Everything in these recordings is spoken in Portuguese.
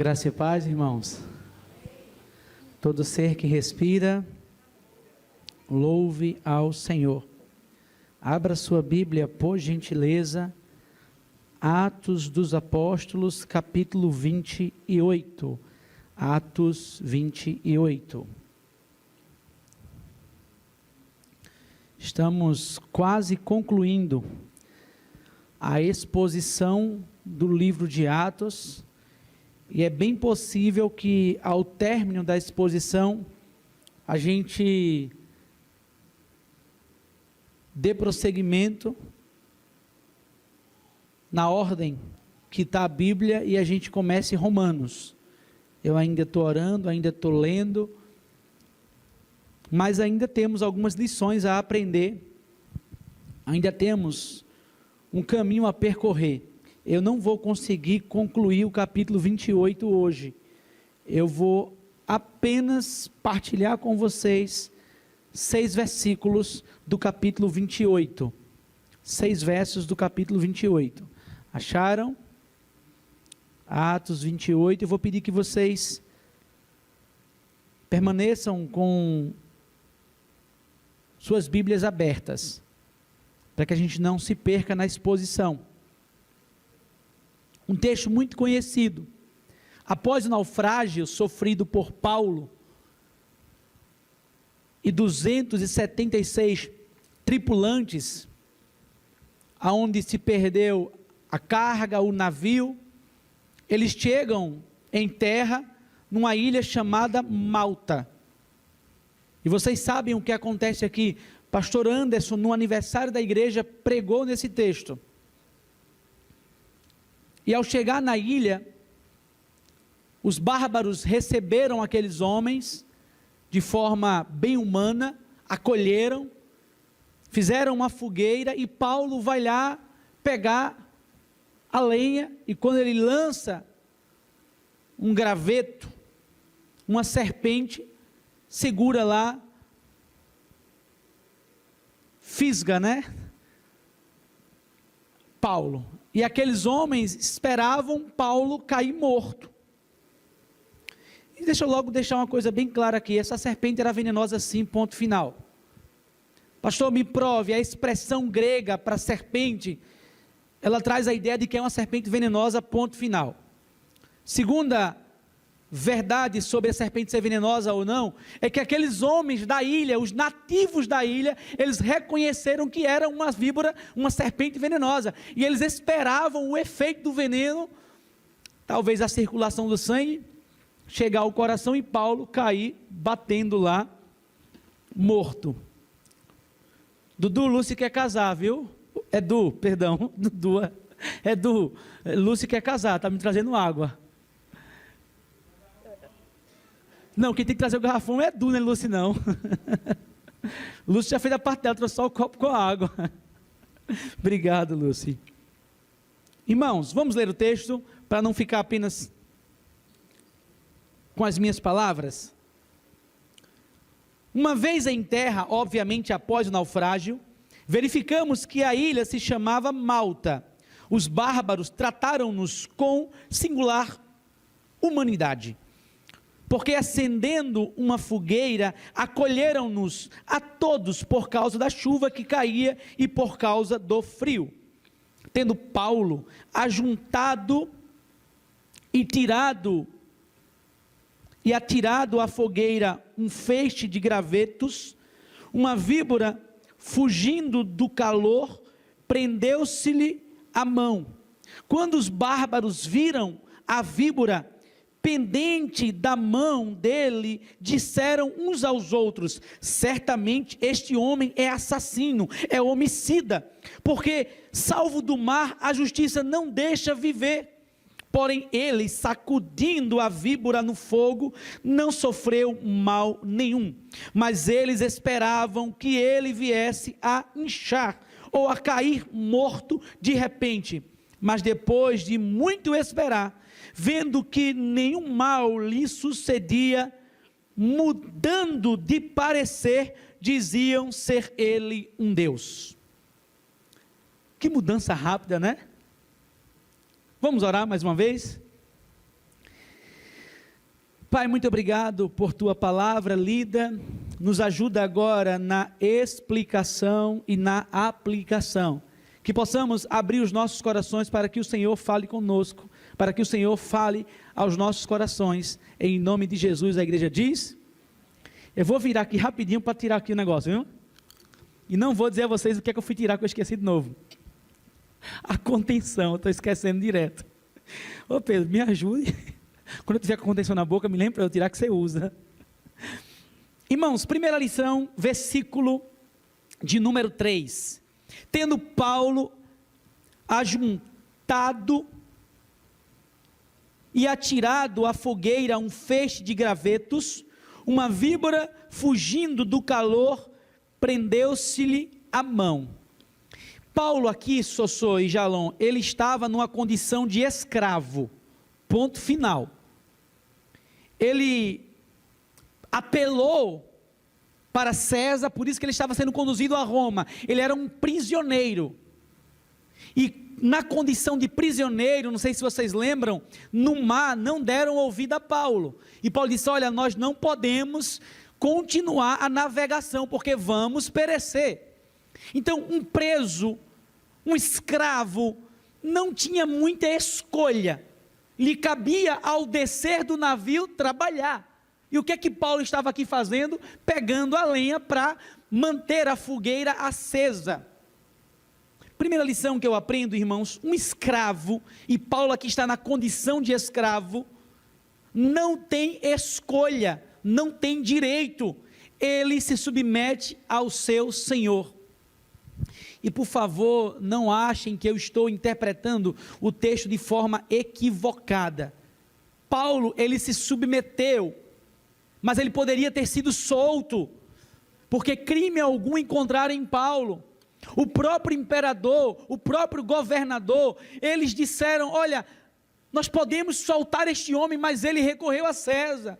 Graça e paz, irmãos. Todo ser que respira, louve ao Senhor. Abra sua Bíblia, por gentileza, Atos dos Apóstolos, capítulo 28. Atos 28. Estamos quase concluindo a exposição do livro de Atos, e é bem possível que ao término da exposição a gente dê prosseguimento na ordem que está a Bíblia e a gente comece Romanos. Eu ainda estou orando, ainda estou lendo, mas ainda temos algumas lições a aprender, ainda temos um caminho a percorrer. Eu não vou conseguir concluir o capítulo 28 hoje. Eu vou apenas partilhar com vocês 6 versículos do capítulo 28. 6 versos do capítulo 28. Acharam? Atos 28. Eu vou pedir que vocês permaneçam com suas Bíblias abertas, para que a gente não se perca na exposição. Um texto muito conhecido. Após o naufrágio sofrido por Paulo e 276 tripulantes, aonde se perdeu a carga, o navio, eles chegam em terra, numa ilha chamada Malta. E vocês sabem o que acontece aqui. Pastor Anderson, no aniversário da igreja, pregou nesse texto. E ao chegar na ilha, os bárbaros receberam aqueles homens de forma bem humana, acolheram, fizeram uma fogueira e Paulo vai lá pegar a lenha, e quando ele lança um graveto, uma serpente, segura lá, fisga, Paulo. E aqueles homens esperavam Paulo cair morto. E deixa eu logo deixar uma coisa bem clara aqui, essa serpente era venenosa sim, ponto final. Pastor, me prove, a expressão grega para serpente, ela traz a ideia de que é uma serpente venenosa, ponto final. Segunda verdade sobre a serpente ser venenosa ou não, é que aqueles homens da ilha, os nativos da ilha, eles reconheceram que era uma víbora, uma serpente venenosa, e eles esperavam o efeito do veneno, talvez a circulação do sangue, chegar ao coração e Paulo cair, batendo lá, morto. Dudu, Lúcio quer casar, viu? Lúcio quer casar, está me trazendo água. Não, quem tem que trazer o garrafão é Edu, não é Lúcio não. Lúcio já fez a parte dela, trouxe só o copo com a água. Obrigado, Lúcio. Irmãos, vamos ler o texto, para não ficar apenas com as minhas palavras. Uma vez em terra, obviamente após o naufrágio, verificamos que a ilha se chamava Malta. Os bárbaros trataram-nos com singular humanidade, porque acendendo uma fogueira, acolheram-nos a todos por causa da chuva que caía e por causa do frio. Tendo Paulo ajuntado e atirado à fogueira um feixe de gravetos, uma víbora, fugindo do calor, prendeu-se-lhe a mão. Quando os bárbaros viram a víbora pendente da mão dele, disseram uns aos outros: certamente este homem é assassino, é homicida, porque salvo do mar a justiça não deixa viver. Porém ele, sacudindo a víbora no fogo, não sofreu mal nenhum, mas eles esperavam que ele viesse a inchar, ou a cair morto de repente. Mas depois de muito esperar, vendo que nenhum mal lhe sucedia, mudando de parecer, diziam ser ele um Deus. Que mudança rápida, né? Vamos orar mais uma vez? Pai, muito obrigado por tua palavra lida, nos ajuda agora na explicação e na aplicação, que possamos abrir os nossos corações para que o Senhor fale conosco, para que o Senhor fale aos nossos corações, em nome de Jesus. A igreja diz, eu vou virar aqui rapidinho para tirar aqui o negócio, viu? E não vou dizer a vocês o que é que eu fui tirar, que eu esqueci de novo. A contenção, eu estou esquecendo direto. Ô Pedro, me ajude. Quando eu tiver com contenção na boca, me lembra para eu tirar que você usa. Irmãos, primeira lição, versículo de número 3. Tendo Paulo ajuntado e atirado à fogueira um feixe de gravetos, uma víbora, fugindo do calor, prendeu-se-lhe a mão. Paulo aqui, Sossô e Jalom, ele estava numa condição de escravo, ponto final. Ele apelou para César, por isso que ele estava sendo conduzido a Roma. Ele era um prisioneiro, e na condição de prisioneiro, não sei se vocês lembram, no mar não deram ouvido a Paulo, e Paulo disse, olha, nós não podemos continuar a navegação, porque vamos perecer. Então um preso, um escravo, não tinha muita escolha, lhe cabia ao descer do navio trabalhar. E o que é que Paulo estava aqui fazendo? Pegando a lenha para manter a fogueira acesa. Primeira lição que eu aprendo, irmãos, um escravo, e Paulo aqui está na condição de escravo, não tem escolha, não tem direito, ele se submete ao seu Senhor. E por favor, não achem que eu estou interpretando o texto de forma equivocada. Paulo, ele se submeteu, mas ele poderia ter sido solto, porque crime algum encontraram em Paulo. O próprio imperador, o próprio governador, eles disseram, olha, nós podemos soltar este homem, mas ele recorreu a César.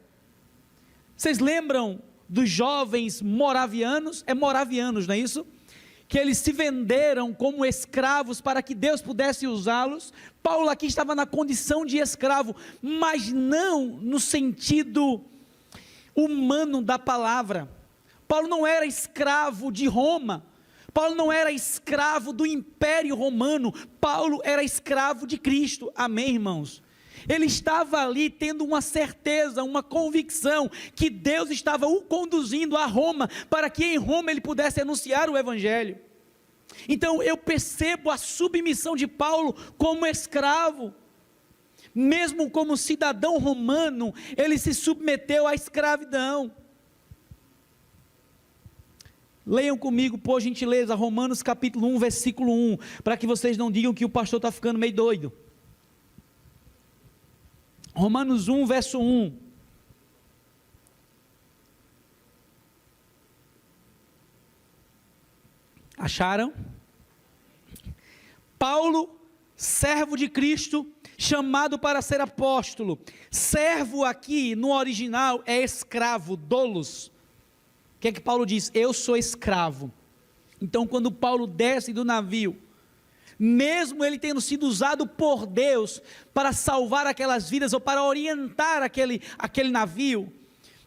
Vocês lembram dos jovens moravianos? É moravianos, não é isso? Que eles se venderam como escravos para que Deus pudesse usá-los. Paulo aqui estava na condição de escravo, mas não no sentido humano da palavra. Paulo não era escravo de Roma, Paulo não era escravo do Império Romano, Paulo era escravo de Cristo, amém, irmãos? Ele estava ali tendo uma certeza, uma convicção, que Deus estava o conduzindo a Roma, para que em Roma ele pudesse anunciar o Evangelho. Então eu percebo a submissão de Paulo como escravo, mesmo como cidadão romano, ele se submeteu à escravidão. Leiam comigo, por gentileza, Romanos capítulo 1, versículo 1, para que vocês não digam que o pastor está ficando meio doido. Romanos 1, verso 1. Acharam? Paulo, servo de Cristo, chamado para ser apóstolo. Servo aqui no original é escravo, doulos. O que é que Paulo diz? Eu sou escravo. Então quando Paulo desce do navio, mesmo ele tendo sido usado por Deus para salvar aquelas vidas, ou para orientar aquele navio,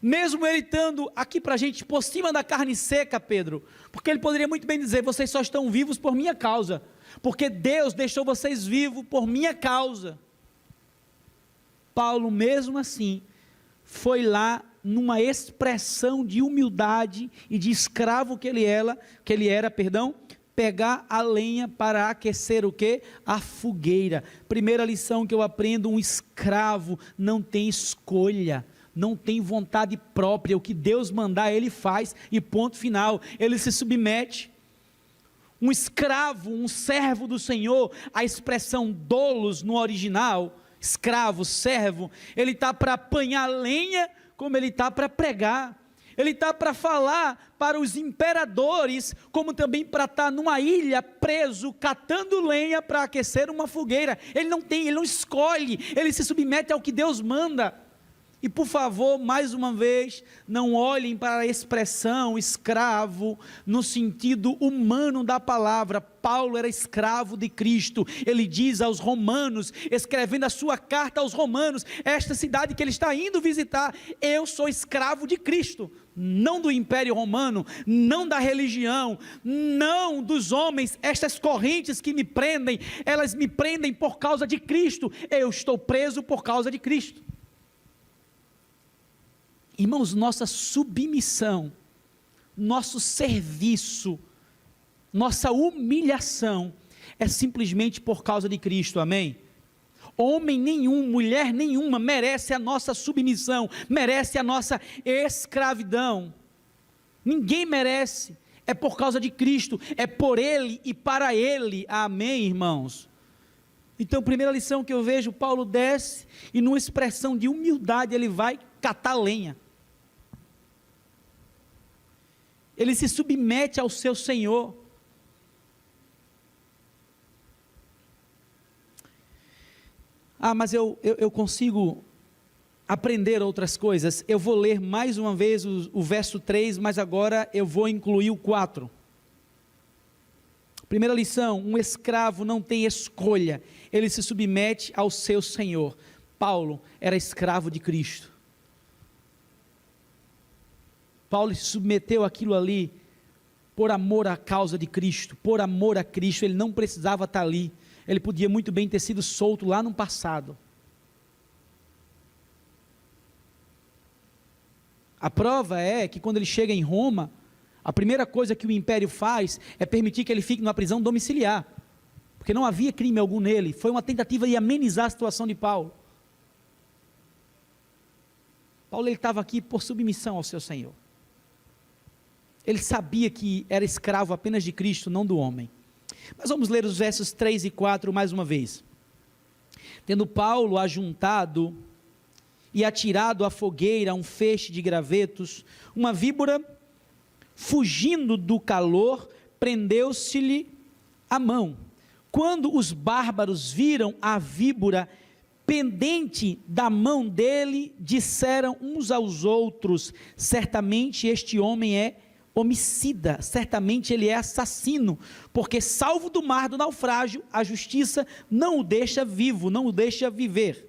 mesmo ele estando aqui para a gente por cima da carne seca, Pedro, porque ele poderia muito bem dizer, vocês só estão vivos por minha causa, porque Deus deixou vocês vivos por minha causa. Paulo mesmo assim, foi lá numa expressão de humildade e de escravo que ele era, pegar a lenha para aquecer o quê? A fogueira. Primeira lição que eu aprendo, um escravo não tem escolha, não tem vontade própria, o que Deus mandar ele faz e ponto final, ele se submete. Um escravo, um servo do Senhor, a expressão doulos no original, escravo, servo, ele está para apanhar lenha, como ele está para pregar, ele está para falar para os imperadores, como também para estar numa ilha preso, catando lenha para aquecer uma fogueira. Ele não escolhe, ele se submete ao que Deus manda. E por favor, mais uma vez, não olhem para a expressão escravo no sentido humano da palavra. Paulo era escravo de Cristo. Ele diz aos romanos, escrevendo a sua carta aos romanos, esta cidade que ele está indo visitar, eu sou escravo de Cristo, não do Império Romano, não da religião, não dos homens. Estas correntes que me prendem, elas me prendem por causa de Cristo. Eu estou preso por causa de Cristo. Irmãos, nossa submissão, nosso serviço, nossa humilhação é simplesmente por causa de Cristo, amém? Homem nenhum, mulher nenhuma merece a nossa submissão, merece a nossa escravidão. Ninguém merece, é por causa de Cristo, é por Ele e para Ele, amém, irmãos? Então, primeira lição que eu vejo, Paulo desce e numa expressão de humildade ele vai catar lenha. Ele se submete ao seu Senhor. Mas eu consigo aprender outras coisas. Eu vou ler mais uma vez o verso 3, mas agora eu vou incluir o 4. Primeira lição, um escravo não tem escolha, ele se submete ao seu Senhor. Paulo era escravo de Cristo. Paulo se submeteu àquilo ali por amor à causa de Cristo, por amor a Cristo. Ele não precisava estar ali, ele podia muito bem ter sido solto lá no passado. A prova é que quando ele chega em Roma, a primeira coisa que o império faz é permitir que ele fique numa prisão domiciliar, porque não havia crime algum nele. Foi uma tentativa de amenizar a situação de Paulo. Paulo estava aqui por submissão ao seu Senhor. Ele sabia que era escravo apenas de Cristo, não do homem. Mas vamos ler os versos 3 e 4 mais uma vez. Tendo Paulo ajuntado e atirado à fogueira um feixe de gravetos, uma víbora, fugindo do calor, prendeu-se-lhe a mão. Quando os bárbaros viram a víbora pendente da mão dele, disseram uns aos outros: certamente este homem é homicida, certamente ele é assassino, porque salvo do mar do naufrágio, a justiça não o deixa vivo, não o deixa viver.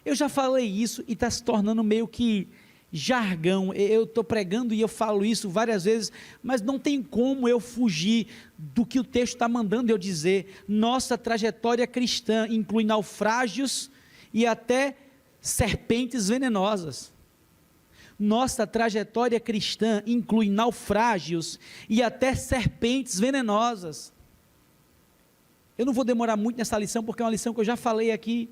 Eu já falei isso e está se tornando meio que jargão. Eu estou pregando e eu falo isso várias vezes, mas não tem como eu fugir do que o texto está mandando eu dizer. Nossa trajetória cristã inclui naufrágios e até serpentes venenosas. Nossa trajetória cristã inclui naufrágios e até serpentes venenosas. Eu não vou demorar muito nessa lição, porque é uma lição que eu já falei aqui.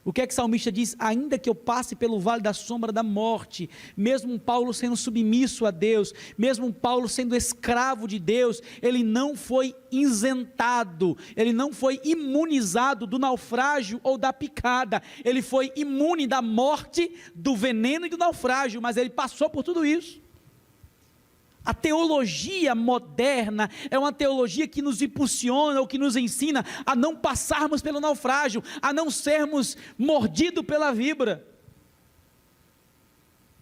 O que é que o salmista diz? Ainda que eu passe pelo vale da sombra da morte, mesmo Paulo sendo submisso a Deus, mesmo Paulo sendo escravo de Deus, ele não foi isentado, ele não foi imunizado do naufrágio ou da picada, ele foi imune da morte, do veneno e do naufrágio, mas ele passou por tudo isso. A teologia moderna é uma teologia que nos impulsiona, ou que nos ensina a não passarmos pelo naufrágio, a não sermos mordidos pela víbora.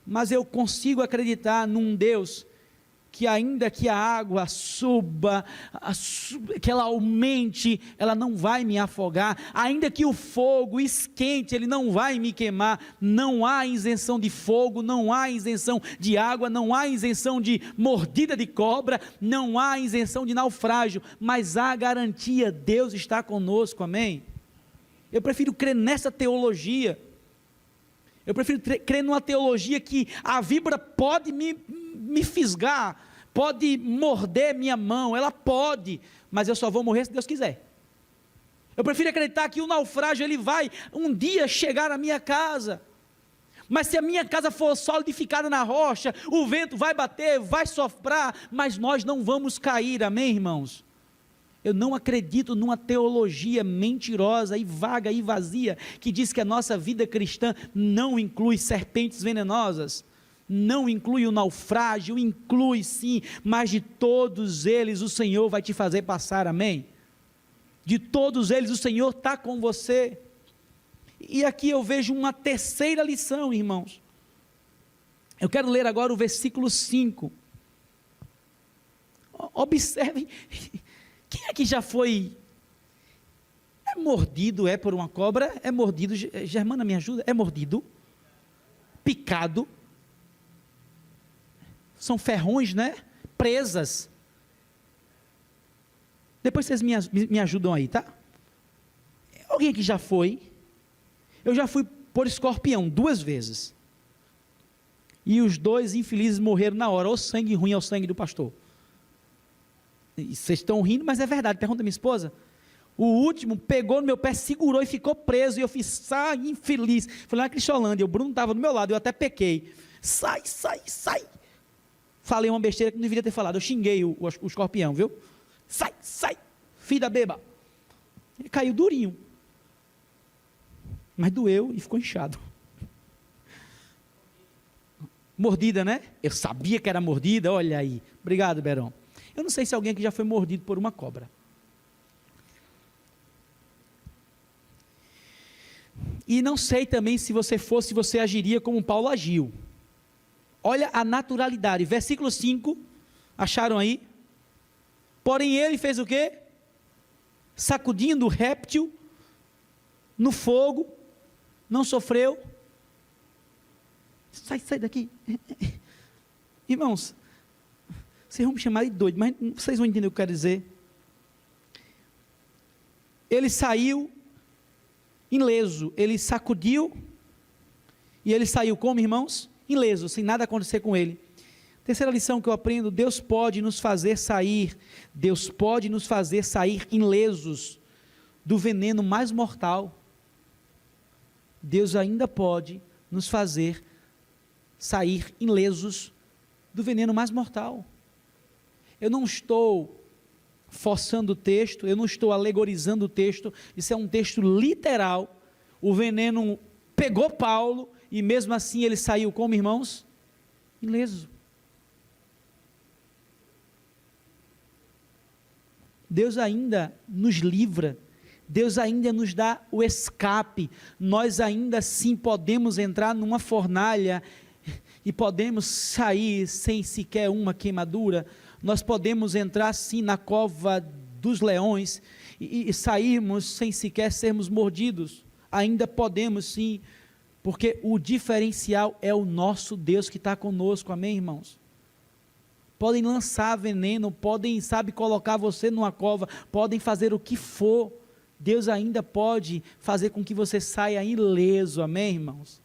Mas eu consigo acreditar num Deus que ainda que a água suba, que ela aumente, ela não vai me afogar, ainda que o fogo esquente, ele não vai me queimar. Não há isenção de fogo, não há isenção de água, não há isenção de mordida de cobra, não há isenção de naufrágio, mas há garantia, Deus está conosco, amém? Eu prefiro crer nessa teologia, eu prefiro crer numa teologia que a víbora pode me fisgar, pode morder minha mão, ela pode, mas eu só vou morrer se Deus quiser. Eu prefiro acreditar que o naufrágio ele vai um dia chegar à minha casa, mas se a minha casa for solidificada na rocha, o vento vai bater, vai soprar, mas nós não vamos cair, amém, irmãos? Eu não acredito numa teologia mentirosa e vaga e vazia, que diz que a nossa vida cristã não inclui serpentes venenosas, não inclui o naufrágio, inclui sim, mas de todos eles o Senhor vai te fazer passar, amém? De todos eles o Senhor está com você. E aqui eu vejo uma terceira lição, irmãos. Eu quero ler agora o versículo 5. Observem, quem é que já foi mordido por uma cobra? É mordido, Germana, me ajuda? É mordido? Picado? São ferrões, né? Presas. Depois vocês me ajudam aí, tá? Alguém aqui já foi? Eu já fui por escorpião 2 vezes. E os 2 infelizes morreram na hora. O sangue ruim é o sangue do pastor. E vocês estão rindo, mas é verdade. Pergunta a minha esposa. O último pegou no meu pé, segurou e ficou preso. E eu fiz, sai, infeliz. Fui lá na Cristolândia, o Bruno estava do meu lado, eu até pequei. Sai, sai, sai. Falei uma besteira que não deveria ter falado. Eu xinguei o escorpião, viu? Sai, sai, filho da beba. Ele caiu durinho. Mas doeu e ficou inchado. Mordida, né? Eu sabia que era mordida, olha aí. Obrigado, Berão. Eu não sei se alguém aqui já foi mordido por uma cobra. E não sei também se você fosse, você agiria como Paulo agiu. Olha a naturalidade. Versículo 5. Acharam aí? Porém ele fez o quê? Sacudindo o réptil no fogo. Não sofreu. Sai daqui. Irmãos, vocês vão me chamar de doido, mas vocês vão entender o que eu quero dizer. Ele saiu ileso, ele sacudiu, e ele saiu como, irmãos? Ileso, sem nada acontecer com ele. Terceira lição que eu aprendo: Deus pode nos fazer sair ilesos do veneno mais mortal. Deus ainda pode nos fazer sair ilesos do veneno mais mortal. Eu não estou forçando o texto, eu não estou alegorizando o texto, isso é um texto literal. O veneno pegou Paulo e mesmo assim ele saiu como, irmãos? Ileso. Deus ainda nos livra, Deus ainda nos dá o escape, nós ainda sim podemos entrar numa fornalha e podemos sair sem sequer uma queimadura, nós podemos entrar sim na cova dos leões e sairmos sem sequer sermos mordidos, ainda podemos sim, porque o diferencial é o nosso Deus que está conosco, amém, irmãos? Podem lançar veneno, podem, colocar você numa cova, podem fazer o que for, Deus ainda pode fazer com que você saia ileso, amém, irmãos?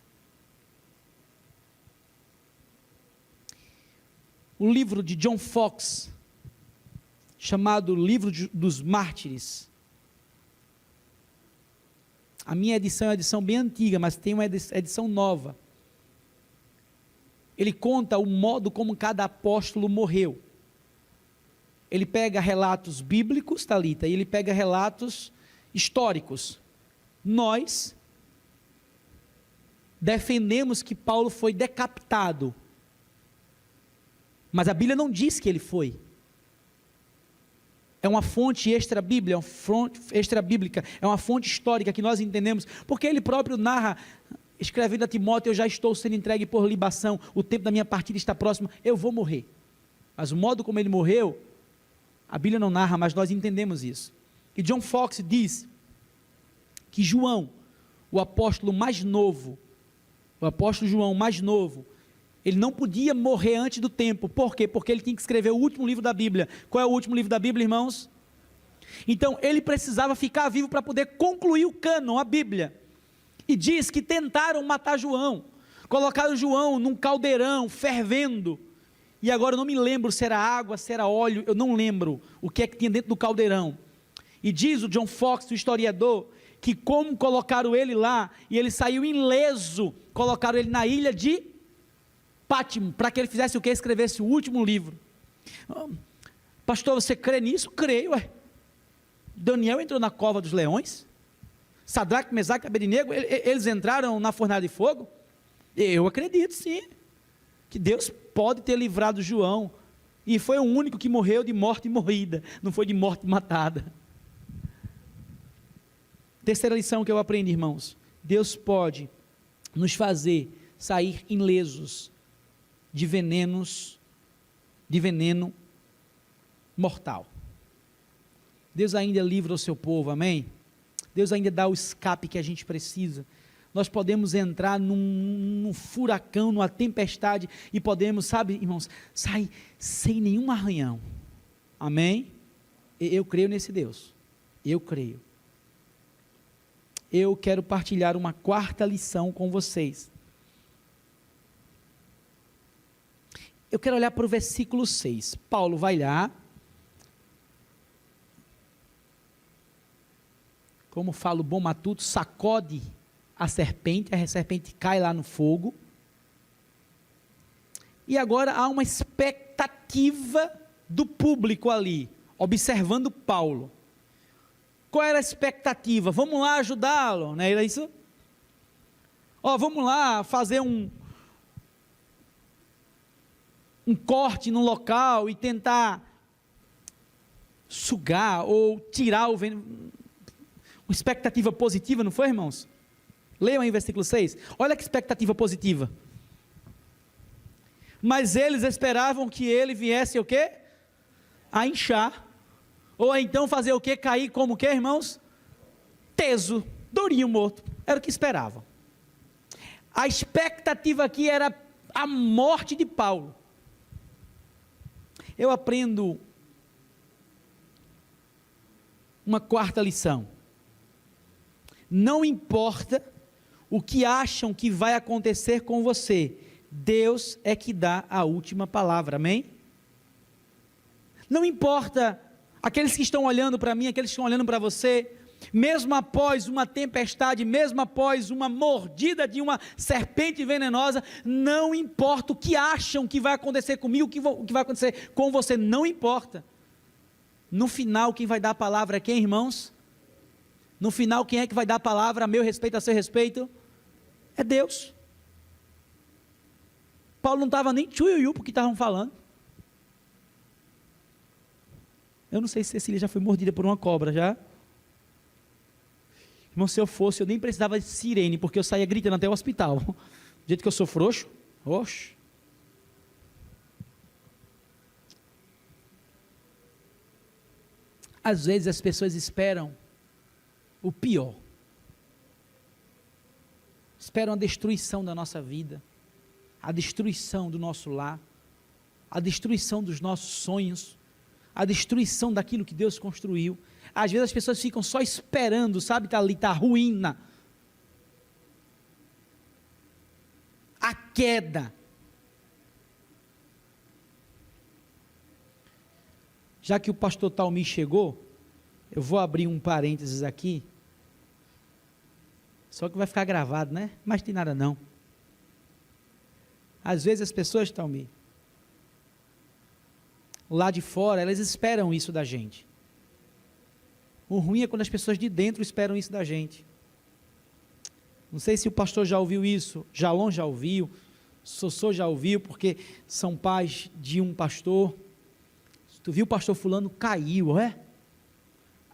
O livro de John Fox, chamado Livro dos Mártires, a minha edição é uma edição bem antiga, mas tem uma edição nova. Ele conta o modo como cada apóstolo morreu. Ele pega relatos bíblicos, Thalita, e ele pega relatos históricos. Nós defendemos que Paulo foi decapitado, mas a Bíblia não diz que ele foi. É uma fonte extra-bíblica, é uma fonte histórica que nós entendemos, porque ele próprio narra, escrevendo a Timóteo: eu já estou sendo entregue por libação, o tempo da minha partida está próximo, eu vou morrer. Mas o modo como ele morreu, a Bíblia não narra, mas nós entendemos isso. E John Fox diz que João, o apóstolo João mais novo, ele não podia morrer antes do tempo. Por quê? Porque ele tinha que escrever o último livro da Bíblia. Qual é o último livro da Bíblia, irmãos? Então ele precisava ficar vivo para poder concluir o cânon, a Bíblia. E diz que tentaram matar João, colocaram João num caldeirão fervendo, e agora eu não me lembro se era água, se era óleo, eu não lembro o que é que tinha dentro do caldeirão. E diz o John Fox, o historiador, que como colocaram ele lá, e ele saiu ileso, colocaram ele na ilha de Pátimo, para que ele fizesse o que? Escrevesse o último livro. Pastor, você crê nisso? Creio, Daniel entrou na cova dos leões, Sadraque, Mesaque e Abednego, eles entraram na fornalha de fogo. Eu acredito sim, que Deus pode ter livrado João, e foi o único que morreu de morte morrida, não foi de morte matada. Terceira lição que eu aprendi, irmãos: Deus pode nos fazer sair ilesos de veneno mortal. Deus ainda livra o seu povo, amém? Deus ainda dá o escape que a gente precisa. Nós podemos entrar num furacão, numa tempestade, e podemos, sabe, irmãos, sair sem nenhum arranhão, amém? Eu creio nesse Deus, eu creio. Eu quero partilhar uma quarta lição com vocês. Eu quero olhar para o versículo 6. Paulo vai lá, como fala o bom matuto, sacode a serpente cai lá no fogo, e agora há uma expectativa do público ali, observando Paulo. Qual era a expectativa? Vamos lá ajudá-lo, não é isso? Vamos lá fazer um corte no local e tentar sugar ou tirar o veneno. Uma expectativa positiva, não foi, irmãos? Leiam aí o versículo 6. Olha que expectativa positiva. Mas eles esperavam que ele viesse o quê? A inchar. Ou então fazer o quê? Cair como o quê, irmãos? Teso, durinho, morto. Era o que esperavam. A expectativa aqui era a morte de Paulo. Eu aprendo uma quarta lição. Não importa o que acham que vai acontecer com você, Deus é que dá a última palavra, amém? Não importa aqueles que estão olhando para mim, aqueles que estão olhando para você, mesmo após uma tempestade, mesmo após uma mordida de uma serpente venenosa, não importa o que acham que vai acontecer comigo, o que vai acontecer com você, não importa. No final, quem vai dar a palavra é quem, irmãos? No final, quem é que vai dar a palavra a meu respeito, a seu respeito? É Deus. Paulo não estava nem tchuiuiu porque estavam falando. Eu não sei se Cecília já foi mordida por uma cobra, já? Irmão, se eu fosse, eu nem precisava de sirene, porque eu saía gritando até o hospital. Do jeito que eu sou frouxo, oxe. Às vezes as pessoas esperam o pior. Esperam a destruição da nossa vida, a destruição do nosso lar, a destruição dos nossos sonhos, a destruição daquilo que Deus construiu. Às vezes as pessoas ficam só esperando, sabe, está ali, está a ruína, a queda. Já que o pastor Talmi chegou, eu vou abrir um parênteses aqui, só que vai ficar gravado, né? Mas tem nada não. Às vezes as pessoas, Talmi, lá de fora, elas esperam isso da gente. O ruim é quando as pessoas de dentro esperam isso da gente. Não sei se o pastor já ouviu isso, Jalon já ouviu, Sossô já ouviu, porque são pais de um pastor. Tu viu o pastor fulano caiu, é?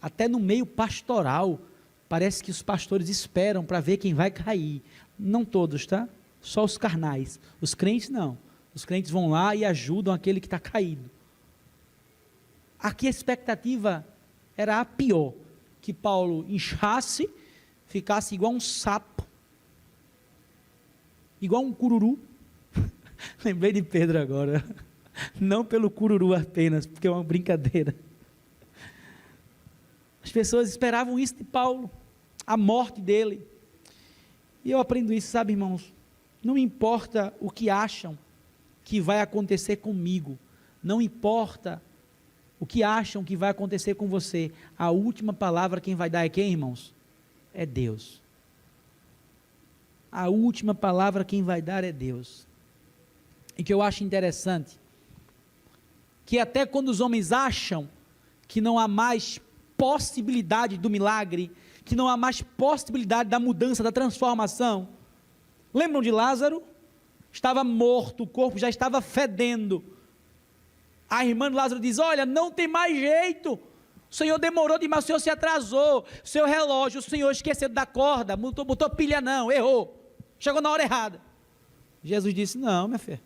Até no meio pastoral, parece que os pastores esperam para ver quem vai cair. Não todos, tá? Só os carnais. Os crentes não. Os crentes vão lá e ajudam aquele que está caído. Aqui a expectativa era a pior, que Paulo inchasse, ficasse igual um sapo, igual um cururu. Lembrei de Pedro agora, não pelo cururu apenas, porque é uma brincadeira. As pessoas esperavam isso de Paulo, a morte dele, e eu aprendo isso, sabe, irmãos, não importa o que acham que vai acontecer comigo, não importa o que acham que vai acontecer com você, a última palavra quem vai dar é quem, irmãos? É Deus. A última palavra quem vai dar é Deus. E que eu acho interessante, que até quando os homens acham que não há mais possibilidade do milagre, que não há mais possibilidade da mudança, da transformação, lembram de Lázaro? Estava morto, o corpo já estava fedendo. A irmã de Lázaro diz: olha, não tem mais jeito, O Senhor demorou demais, o Senhor se atrasou, o seu relógio, o Senhor esqueceu da corda, botou pilha não, errou, chegou na hora errada. Jesus disse, não, minha filha,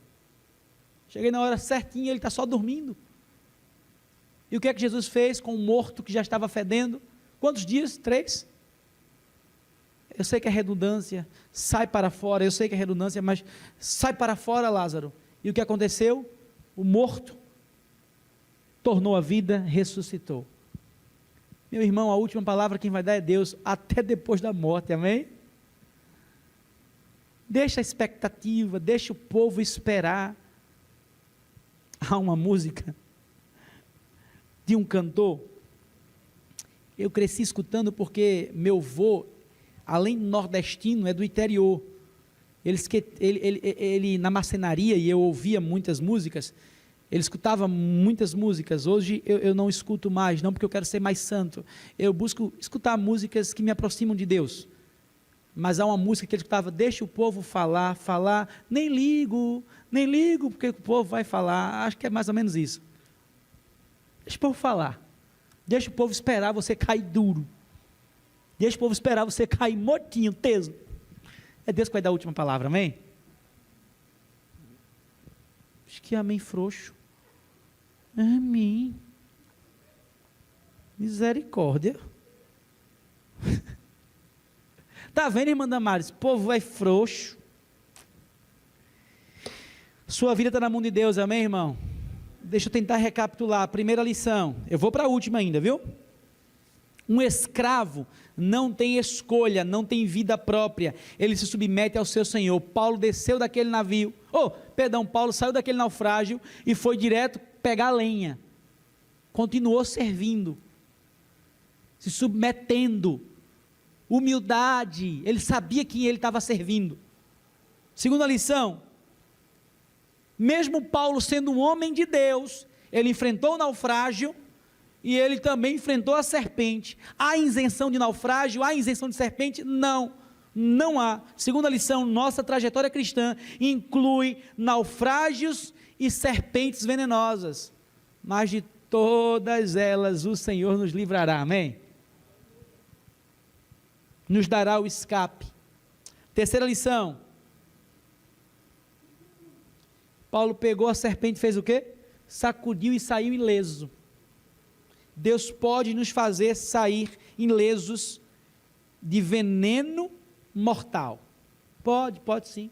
cheguei na hora certinha, ele está só dormindo. E o que é que Jesus fez com o morto que já estava fedendo? Quantos dias? 3? Eu sei que é redundância, sai para fora, eu sei que é redundância, mas sai para fora, Lázaro. E o que aconteceu? O morto tornou a vida, ressuscitou. Meu irmão, a última palavra quem vai dar é Deus, até depois da morte, amém? Deixa a expectativa, deixa o povo esperar. Há uma música de um cantor, eu cresci escutando porque meu avô, além de nordestino, é do interior. Ele na marcenaria, e eu ouvia muitas músicas, ele escutava muitas músicas. Hoje eu não escuto mais, não porque eu quero ser mais santo, eu busco escutar músicas que me aproximam de Deus. Mas há uma música que ele escutava, deixa o povo falar, nem ligo porque o povo vai falar. Acho que é mais ou menos isso. Deixa o povo falar, deixa o povo esperar você cair duro, deixa o povo esperar você cair mortinho, teso. É Deus que vai dar a última palavra, amém? Acho que amém frouxo. Amém. Misericórdia. Está vendo, irmã Damares? O povo é frouxo. Sua vida está na mão de Deus, amém, irmão? Deixa eu tentar recapitular. Primeira lição, eu vou para a última ainda, viu? Um escravo não tem escolha, não tem vida própria, ele se submete ao seu senhor. Paulo desceu daquele navio, Paulo saiu daquele naufrágio e foi direto pegar lenha, continuou servindo, se submetendo, humildade, ele sabia quem ele estava servindo. Segunda lição, mesmo Paulo sendo um homem de Deus, ele enfrentou o naufrágio, e ele também enfrentou a serpente. Há isenção de naufrágio, há isenção de serpente? Não, não há. Segunda lição, nossa trajetória cristã inclui naufrágios e serpentes venenosas, mas de todas elas o Senhor nos livrará, amém? Nos dará o escape. Terceira lição, Paulo pegou a serpente e fez o quê? Sacudiu e saiu ileso. Deus pode nos fazer sair ilesos de veneno mortal. Pode sim.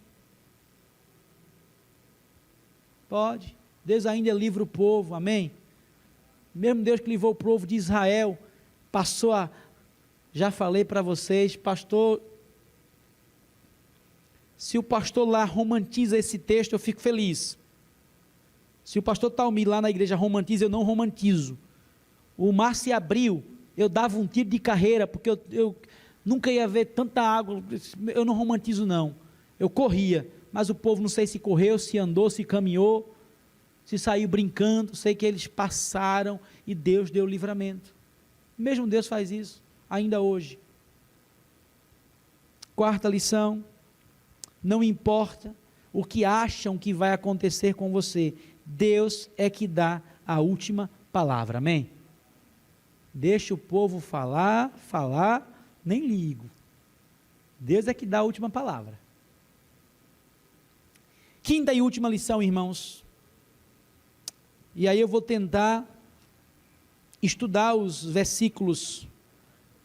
Pode. Deus ainda livra o povo, amém? Mesmo Deus que livrou o povo de Israel, já falei para vocês, pastor, se o pastor lá romantiza esse texto, eu fico feliz. Se o pastor Talmir lá na igreja romantiza, eu não romantizo. O mar se abriu, eu dava um tiro de carreira, porque eu nunca ia ver tanta água, eu não romantizo não, eu corria, mas o povo não sei se correu, se andou, se caminhou, se saiu brincando, sei que eles passaram e Deus deu o livramento. Mesmo Deus faz isso, ainda hoje. Quarta lição, não importa o que acham que vai acontecer com você, Deus é que dá a última palavra, amém? Deixa o povo falar, nem ligo. Deus é que dá a última palavra. Quinta e última lição, irmãos. E aí eu vou tentar estudar os versículos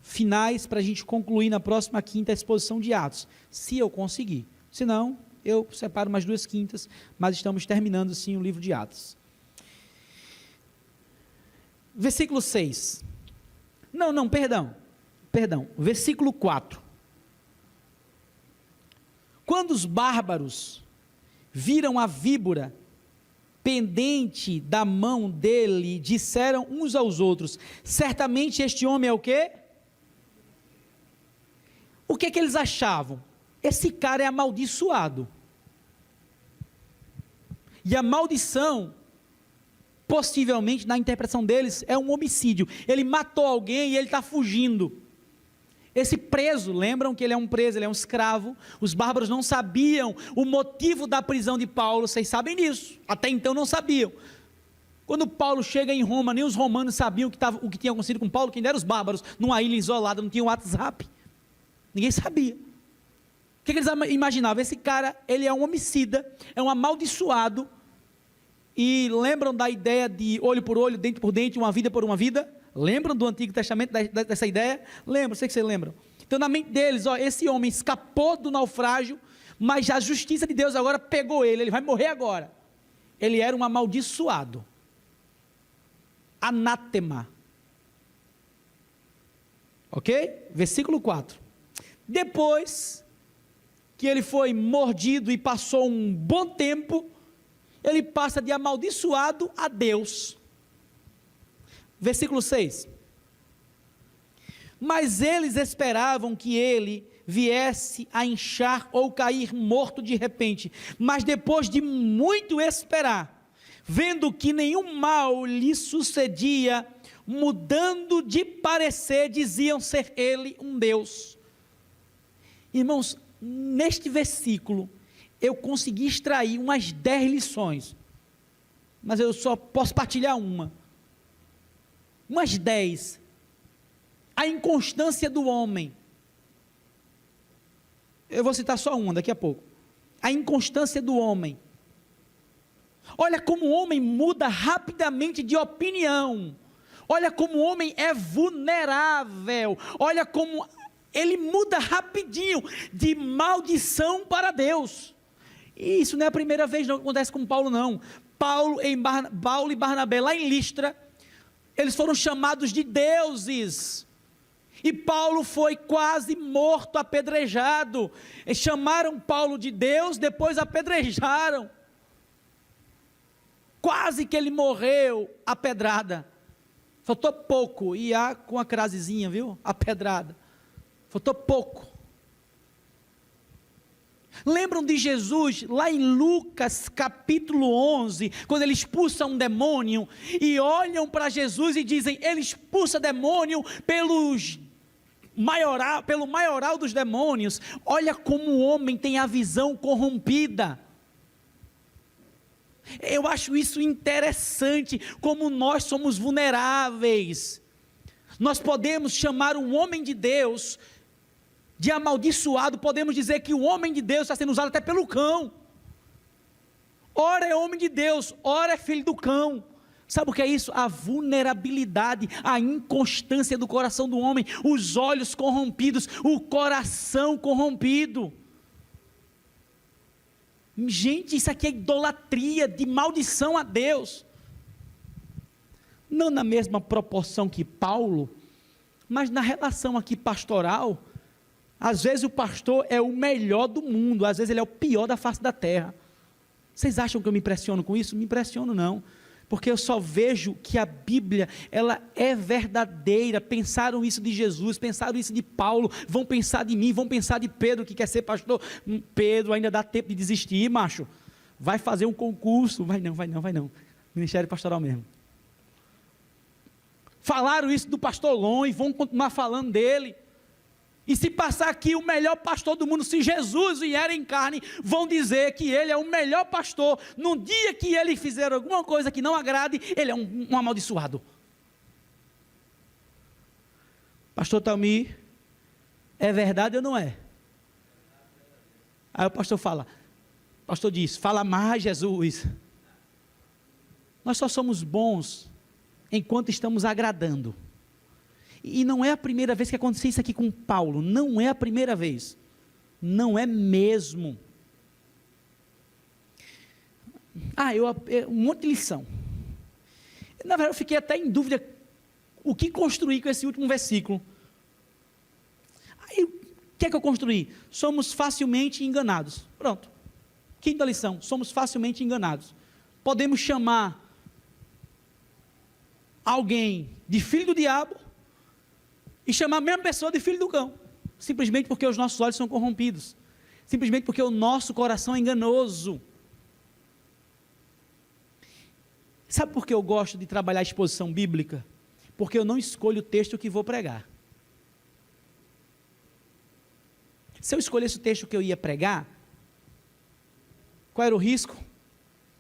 finais para a gente concluir na próxima quinta exposição de Atos, se eu conseguir. Se não, eu separo mais 2 quintas, mas estamos terminando sim o livro de Atos. Versículo 6. Perdão, versículo 4. Quando os bárbaros viram a víbora pendente da mão dele, disseram uns aos outros, certamente este homem é o quê? O que eles achavam? Esse cara é amaldiçoado, e a maldição, possivelmente, na interpretação deles, é um homicídio, ele matou alguém e ele está fugindo. Esse preso, lembram que ele é um preso, ele é um escravo, os bárbaros não sabiam o motivo da prisão de Paulo, vocês sabem disso, até então não sabiam, Quando Paulo chega em Roma, nem os romanos sabiam o que tinha acontecido com Paulo, quem eram os bárbaros, numa ilha isolada, não tinha WhatsApp, ninguém sabia. O que eles imaginavam? Esse cara, ele é um homicida, é um amaldiçoado, e lembram da ideia de olho por olho, dente por dente, uma vida por uma vida? Lembram do Antigo Testamento, dessa ideia? Lembram, sei que vocês lembram. Então na mente deles, esse homem escapou do naufrágio, mas a justiça de Deus agora pegou ele vai morrer agora. Ele era um amaldiçoado, anátema, ok? Versículo 4, depois que ele foi mordido e passou um bom tempo, ele passa de amaldiçoado a Deus. Versículo 6, mas eles esperavam que ele viesse a inchar ou cair morto de repente, mas depois de muito esperar, vendo que nenhum mal lhe sucedia, mudando de parecer, diziam ser ele um Deus. Irmãos, neste versículo, eu consegui extrair umas 10 lições, mas eu só posso partilhar umas 10, a inconstância do homem, eu vou citar só uma daqui a pouco, a inconstância do homem. Olha como o homem muda rapidamente de opinião, olha como o homem é vulnerável, olha como ele muda rapidinho, de maldição para Deus. E isso não é a primeira vez que acontece com Paulo não. Paulo e Barnabé lá em Listra, eles foram chamados de deuses, e Paulo foi quase morto, apedrejado. Eles chamaram Paulo de Deus, depois apedrejaram, quase que ele morreu a pedrada, faltou pouco, ia com a crasezinha, viu, a pedrada, faltou pouco. Lembram de Jesus, lá em Lucas capítulo 11, quando ele expulsa um demônio, e olham para Jesus e dizem, ele expulsa demônio pelo maioral dos demônios. Olha como o homem tem a visão corrompida. Eu acho isso interessante, como nós somos vulneráveis. Nós podemos chamar um homem de Deus de amaldiçoado, podemos dizer que o homem de Deus está sendo usado até pelo cão. Ora é homem de Deus, ora é filho do cão. Sabe o que é isso? A vulnerabilidade, a inconstância do coração do homem, os olhos corrompidos, o coração corrompido. Gente, isso aqui é idolatria, de maldição a Deus. Não na mesma proporção que Paulo, mas na relação aqui pastoral. Às vezes o pastor é o melhor do mundo, às vezes ele é o pior da face da terra. Vocês acham que eu me impressiono com isso? Me impressiono não, porque eu só vejo que a Bíblia, ela é verdadeira. Pensaram isso de Jesus, pensaram isso de Paulo, vão pensar de mim, vão pensar de Pedro, que quer ser pastor. Pedro, ainda dá tempo de desistir, macho, vai fazer um concurso, vai não, ministério pastoral mesmo. Falaram isso do pastor Lon, e vão continuar falando dele. E se passar aqui o melhor pastor do mundo, se Jesus vier em carne, vão dizer que ele é o melhor pastor. No dia que ele fizer alguma coisa que não agrade, ele é um amaldiçoado. Pastor Talmir, é verdade ou não é? Aí o pastor diz, fala mais Jesus. Nós só somos bons enquanto estamos agradando. E não é a primeira vez que aconteceu isso aqui com Paulo, não é a primeira vez, não é mesmo. Um monte de lição. Na verdade eu fiquei até em dúvida, o que construir com esse último versículo. Aí, o que é que eu construí? Somos facilmente enganados, pronto, quinta lição, somos facilmente enganados. Podemos chamar alguém de filho do diabo, e chamar a mesma pessoa de filho do cão, simplesmente porque os nossos olhos são corrompidos, simplesmente porque o nosso coração é enganoso. Sabe por que eu gosto de trabalhar a exposição bíblica? Porque eu não escolho o texto que vou pregar. Se eu escolhesse o texto que eu ia pregar, qual era o risco?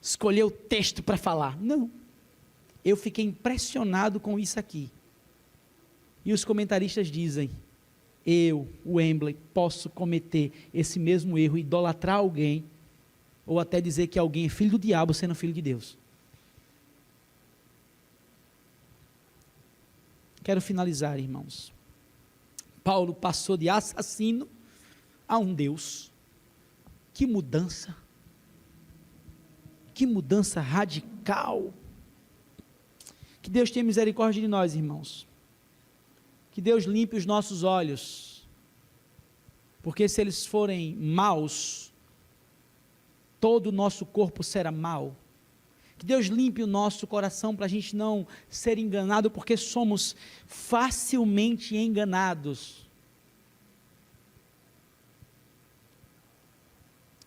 Escolher o texto para falar. Não. Eu fiquei impressionado com isso aqui. E os comentaristas dizem, eu, o Wembley, posso cometer esse mesmo erro, idolatrar alguém, ou até dizer que alguém é filho do diabo sendo filho de Deus. Quero finalizar, irmãos. Paulo passou de assassino a um Deus. Que mudança! Que mudança radical! Que Deus tenha misericórdia de nós, irmãos. Que Deus limpe os nossos olhos, porque se eles forem maus, todo o nosso corpo será mau. Que Deus limpe o nosso coração para a gente não ser enganado, porque somos facilmente enganados.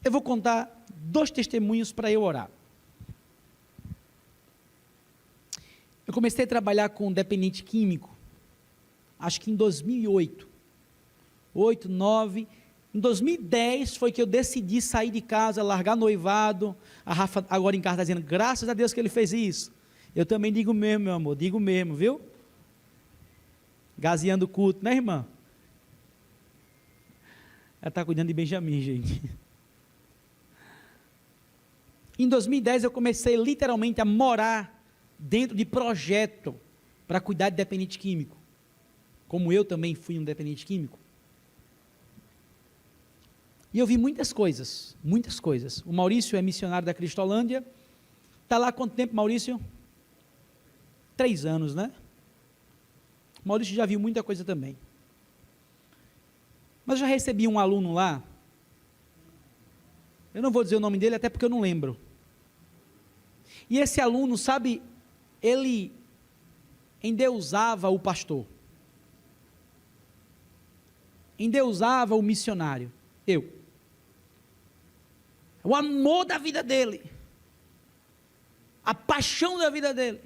Eu vou contar 2 testemunhos para eu orar. Eu comecei a trabalhar com dependente químico, acho que em 2008, 8, 9, em 2010 foi que eu decidi sair de casa, largar noivado. A Rafa agora em casa está dizendo, graças a Deus que ele fez isso. Eu também digo mesmo, meu amor, digo mesmo, viu? Gazeando o culto, né, irmã? Ela está cuidando de Benjamin, gente. Em 2010 eu comecei literalmente a morar dentro de projeto para cuidar de dependente químico, como eu também fui um dependente químico. E eu vi muitas coisas, muitas coisas. O Maurício é missionário da Cristolândia, está lá há quanto tempo, Maurício? 3 anos, né? O Maurício já viu muita coisa também. Mas eu já recebi um aluno lá, eu não vou dizer o nome dele, até porque eu não lembro. E esse aluno, sabe, ele endeusava o pastor, endeusava o missionário, o amor da vida dele, a paixão da vida dele.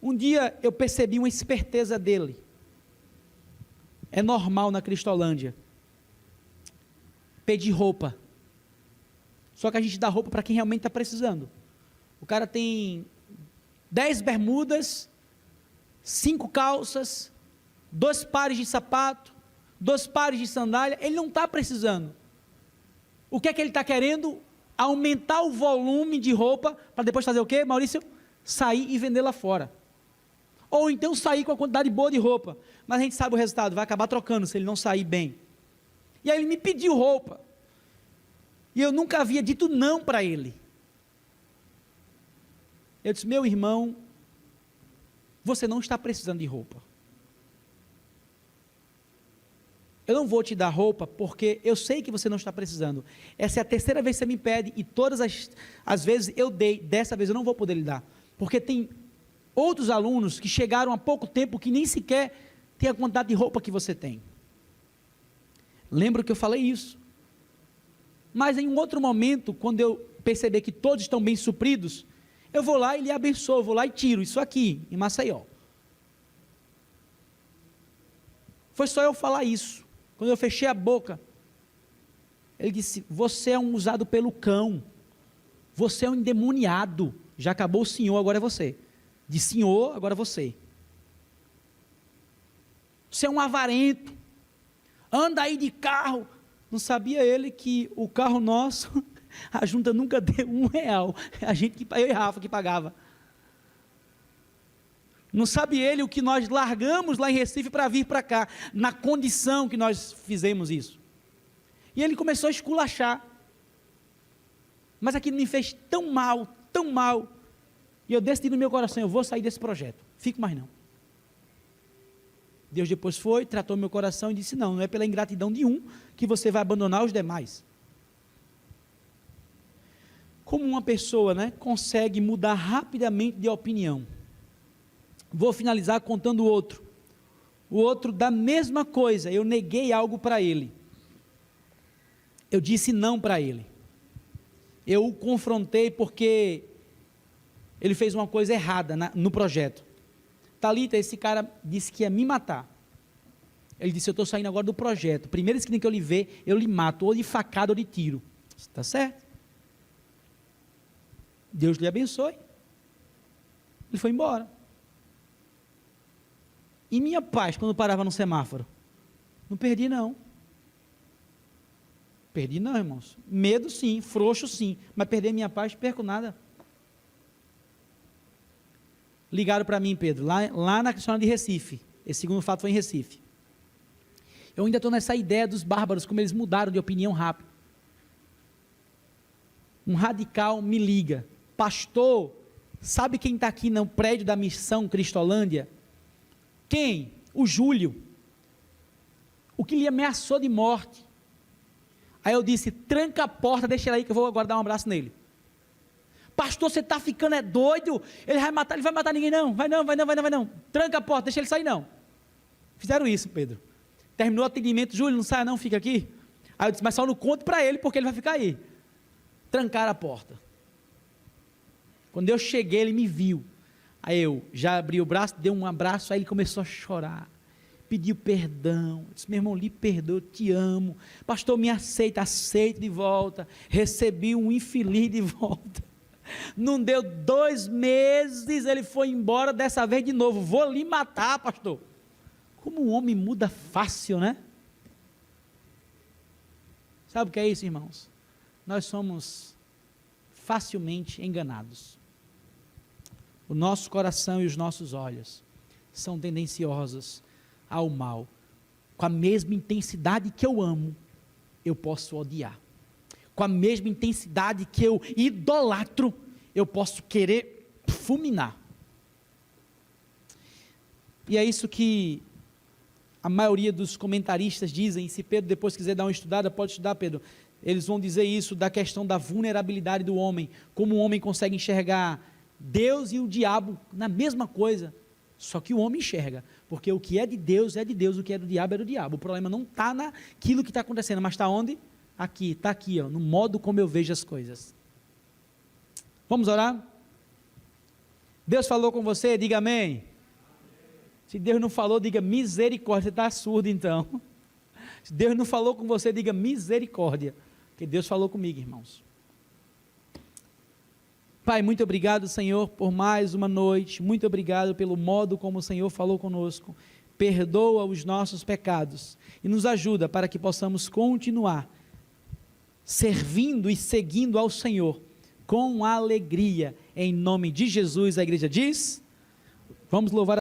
Um dia eu percebi uma esperteza dele, é normal na Cristolândia, pedir roupa, só que a gente dá roupa para quem realmente está precisando. O cara tem 10 bermudas, 5 calças, 2 pares de sapato, 2 pares de sandália, ele não está precisando. O que é que ele está querendo? Aumentar o volume de roupa, para depois fazer o quê, Maurício? Sair e vender lá fora. Ou então sair com a quantidade boa de roupa, mas a gente sabe o resultado, vai acabar trocando se ele não sair bem. E aí ele me pediu roupa, e eu nunca havia dito não para ele. Eu disse, meu irmão, você não está precisando de roupa. Eu não vou te dar roupa, porque eu sei que você não está precisando. Essa é a 3ª vez que você me pede, e todas as vezes eu dei, dessa vez eu não vou poder lhe dar, porque tem outros alunos que chegaram há pouco tempo, que nem sequer tem a quantidade de roupa que você tem. Lembro que eu falei isso, mas em um outro momento, quando eu perceber que todos estão bem supridos, eu vou lá e lhe abençoo, vou lá e tiro isso aqui, em Maceió. Foi só eu falar isso, quando eu fechei a boca, ele disse, você é um usado pelo cão, você é um endemoniado, já acabou o senhor, agora é você, de senhor, agora é você é um avarento, anda aí de carro, não sabia ele que o carro nosso, a junta nunca deu R$1, eu e Rafa que pagava. Não sabe ele o que nós largamos lá em Recife para vir para cá, na condição que nós fizemos isso. E ele começou a esculachar, mas aquilo me fez tão mal, e eu decidi no meu coração, eu vou sair desse projeto, fico mais não. Deus depois foi, tratou meu coração e disse, não é pela ingratidão de um, que você vai abandonar os demais. Como uma pessoa, consegue mudar rapidamente de opinião. Vou finalizar contando o outro da mesma coisa, eu neguei algo para ele, eu disse não para ele, eu o confrontei porque ele fez uma coisa errada no projeto. Thalita, esse cara disse que ia me matar, ele disse, eu estou saindo agora do projeto, primeira esquina que eu lhe ver, eu lhe mato, ou de facada ou de tiro, está certo? Deus lhe abençoe. Ele foi embora. E minha paz, quando parava no semáforo? Não perdi, não. Perdi, não, irmãos. Medo, sim. Frouxo, sim. Mas perder minha paz, perco nada. Ligaram para mim, Pedro, lá na Cristiana de Recife. Esse segundo fato foi em Recife. Eu ainda estou nessa ideia dos bárbaros, como eles mudaram de opinião rápido. Um radical me liga. Pastor, sabe quem está aqui no prédio da Missão Cristolândia? Quem? O Júlio. O que lhe ameaçou de morte. Aí eu disse, tranca a porta, deixa ele aí que eu vou aguardar um abraço nele. Pastor, você está ficando doido? Ele vai matar ninguém não. Vai não. Tranca a porta, deixa ele sair não. Fizeram isso, Pedro. Terminou o atendimento, Júlio, não saia não, fica aqui. Aí eu disse, mas só não conte para ele, porque ele vai ficar aí. Trancaram a porta. Quando eu cheguei, ele me viu. Aí eu já abri o braço, dei um abraço, aí ele começou a chorar. Pediu perdão. Eu disse, meu irmão, lhe perdoo, eu te amo. Pastor, me aceita de volta. Recebi um infeliz de volta. Não deu 2 meses, ele foi embora, dessa vez de novo, vou lhe matar, pastor. Como um homem muda fácil, né? Sabe o que é isso, irmãos? Nós somos facilmente enganados. O nosso coração e os nossos olhos são tendenciosos ao mal. Com a mesma intensidade que eu amo, eu posso odiar. Com a mesma intensidade que eu idolatro, eu posso querer fulminar. E é isso que a maioria dos comentaristas dizem. Se Pedro depois quiser dar uma estudada, pode estudar, Pedro. Eles vão dizer isso da questão da vulnerabilidade do homem, como o homem consegue enxergar Deus e o diabo na mesma coisa, só que o homem enxerga, porque o que é de Deus, o que é do diabo é do diabo. O problema não está naquilo que está acontecendo, mas está onde? Aqui, está aqui, ó, no modo como eu vejo as coisas. Vamos orar? Deus falou com você, diga amém. Se Deus não falou, diga misericórdia. Você está surdo então. Se Deus não falou com você, diga misericórdia, porque Deus falou comigo, irmãos. Pai, muito obrigado, Senhor, por mais uma noite. Muito obrigado pelo modo como o Senhor falou conosco. Perdoa os nossos pecados e nos ajuda para que possamos continuar servindo e seguindo ao Senhor com alegria, em nome de Jesus. A igreja diz, vamos louvar